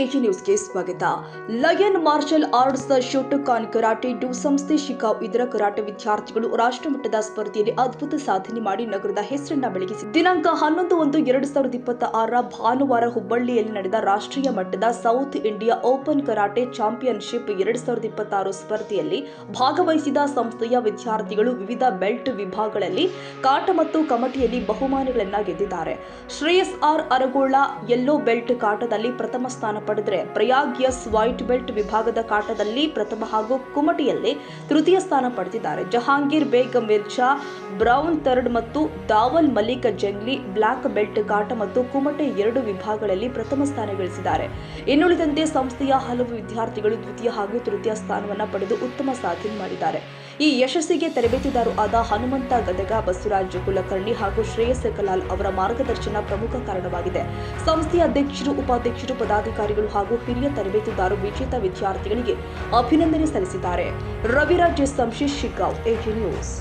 AG ನ್ಯೂಸ್ಗೆ ಸ್ವಾಗತ. Lion martial arts Shotokan karate do ಸಂಸ್ಥೆ ಶಿಕಾವ್ ಇದರ ಕರಾಟೆ ವಿದ್ಯಾರ್ಥಿಗಳು ರಾಷ್ಟ್ರಮಟ್ಟದ ಸ್ಪರ್ಧೆಯಲ್ಲಿ ಅದ್ಭುತ ಸಾಧನೆ ಮಾಡಿ ನಗರದ ಹೆಸರನ್ನ ಬೆಳಗಿಸಿ ದಿನಾಂಕ 11/1/2026 ಭಾನುವಾರ ಹುಬ್ಬಳ್ಳಿಯಲ್ಲಿ ನಡೆದ ರಾಷ್ಟ್ರೀಯ ಮಟ್ಟದ south India open karate championship 2026 ಸ್ಪರ್ಧೆಯಲ್ಲಿ ಭಾಗವಹಿಸಿದ ಸಂಸ್ಥೆಯ ವಿದ್ಯಾರ್ಥಿಗಳು ವಿವಿಧ ಬೆಲ್ಟ್ ವಿಭಾಗಗಳಲ್ಲಿ ಕಾಟ ಮತ್ತು ಕಮಟಿಯಲ್ಲಿ ಬಹುಮಾನಗಳನ್ನು ಗೆದ್ದಿದ್ದಾರೆ. Shreyas R Aragola yellow belt ಕಾಟದಲ್ಲಿ ಪ್ರಥಮ ಸ್ಥಾನ ಪಡೆದರೆ ಪ್ರಯಾಗ್ ಎಸ್ ವೈಟ್ ಬೆಲ್ಟ್ ವಿಭಾಗದ ಕಾಟದಲ್ಲಿ ಪ್ರಥಮ ಹಾಗೂ ಕುಮಟಿಯಲ್ಲಿ ತೃತೀಯ ಸ್ಥಾನ ಪಡೆದಿದ್ದಾರೆ. ಜಹಾಂಗೀರ್ ಬೇಗ್ ಮಿರ್ಜಾ ಬ್ರೌನ್ ಥರ್ಡ್ ಮತ್ತು ದಾವಲ್ ಮಲಿಕ್ ಜಂಗ್ಲಿ ಬ್ಲಾಕ್ ಬೆಲ್ಟ್ ಕಾಟ ಮತ್ತು ಕುಮಟೆ 2 ವಿಭಾಗಗಳಲ್ಲಿ ಪ್ರಥಮ ಸ್ಥಾನ ಗಳಿಸಿದ್ದಾರೆ. ಇನ್ನುಳಿದಂತೆ ಸಂಸ್ಥೆಯ ಹಲವು ವಿದ್ಯಾರ್ಥಿಗಳು ದ್ವಿತೀಯ ಹಾಗೂ ತೃತೀಯ ಸ್ಥಾನವನ್ನು ಪಡೆದು ಉತ್ತಮ ಸಾಧನೆ ಮಾಡಿದ್ದಾರೆ. ಈ ಯಶಸ್ಸಿಗೆ ತರಬೇತಿದಾರರು ಆದ ಹನುಮಂತ ಗದಗ, ಬಸವರಾಜ್ ಕುಲಕರ್ಣಿ ಹಾಗೂ ಶ್ರೇಯಸ್ ಕಲಾಲ್ ಅವರ ಮಾರ್ಗದರ್ಶನ ಪ್ರಮುಖ ಕಾರಣವಾಗಿದೆ. ಸಂಸ್ಥೆಯ ಅಧ್ಯಕ್ಷರು, ಉಪಾಧ್ಯಕ್ಷರು, ಪದಾಧಿಕಾರಿಗಳು ಹಾಗೂ ಹಿರಿಯ ತರಬೇತುದಾರರು ವಿಜೇತ ವಿದ್ಯಾರ್ಥಿಗಳಿಗೆ ಅಭಿನಂದನೆ ಸಲ್ಲಿಸಿದ್ದಾರೆ. ರವಿರಾಜ್ ಸಂಶೀರ್, ಶಿಕಾವ್, ಎಜಿ ನ್ಯೂಸ್.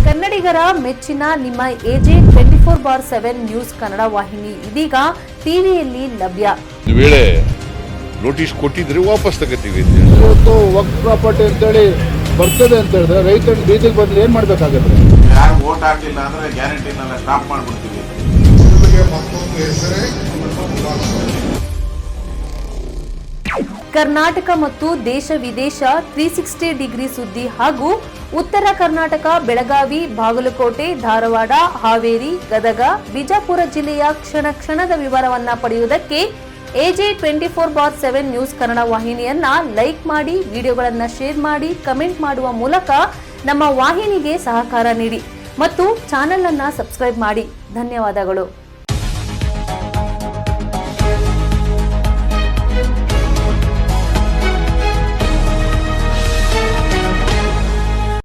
ಕನ್ನಡಿಗರ ಮೆಚ್ಚಿನ ನಿಮ್ಮ ಎಜೆ 24/7 ನ್ಯೂಸ್ ಕನ್ನಡ ವಾಹಿನಿ ಇದೀಗ ಟಿವಿಯಲ್ಲಿ ಲಭ್ಯ. ನೋಟಿಸ್ ಕೊಟ್ಟಿದ್ರೆ ವಾಪಸ್ ತಗೋತೀವಿ. ಇವತ್ತು ವಕ್ಫ್ ಪ್ರಾಪರ್ಟಿ ಅಂತೇಳಿ ಬರ್ತದೆ ಅಂತ ಹೇಳಿದ್ರೆ ರೈತರು ಬೀದಿಗೆ ಬಂದ್ರೆ ಏನ್ ಮಾಡ್ಬೇಕಾಗತ್ತೆ? ಯಾರು ವೋಟ್ ಹಾಕಿಲ್ಲ ಅಂದ್ರೆ ಗ್ಯಾರಂಟಿನೆಲ್ಲ ಸ್ಟಾಪ್ ಮಾಡ್ಬಿಡ್ತೀವಿ. ಕರ್ನಾಟಕ ಮತ್ತು ದೇಶ ವಿದೇಶ 360 ಡಿಗ್ರಿ ಸುದ್ದಿ ಹಾಗೂ ಉತ್ತರ ಕರ್ನಾಟಕ, ಬೆಳಗಾವಿ, ಬಾಗಲಕೋಟೆ, ಧಾರವಾಡ, ಹಾವೇರಿ, ಗದಗ, ಬಿಜಾಪುರ ಜಿಲ್ಲೆಯ ಕ್ಷಣ ಕ್ಷಣದ ವಿವರವನ್ನ ಪಡೆಯುವುದಕ್ಕೆ ಎಜೆ 24/7 ನ್ಯೂಸ್ ಕನ್ನಡ ವಾಹಿನಿಯನ್ನ ಲೈಕ್ ಮಾಡಿ, ವಿಡಿಯೋಗಳನ್ನ ಶೇರ್ ಮಾಡಿ, ಕಮೆಂಟ್ ಮಾಡುವ ಮೂಲಕ ನಮ್ಮ ವಾಹಿನಿಗೆ ಸಹಕಾರ ನೀಡಿ ಮತ್ತು ಚಾನೆಲ್ ಅನ್ನ ಸಬ್ಸ್ಕ್ರೈಬ್ ಮಾಡಿ. ಧನ್ಯವಾದಗಳು.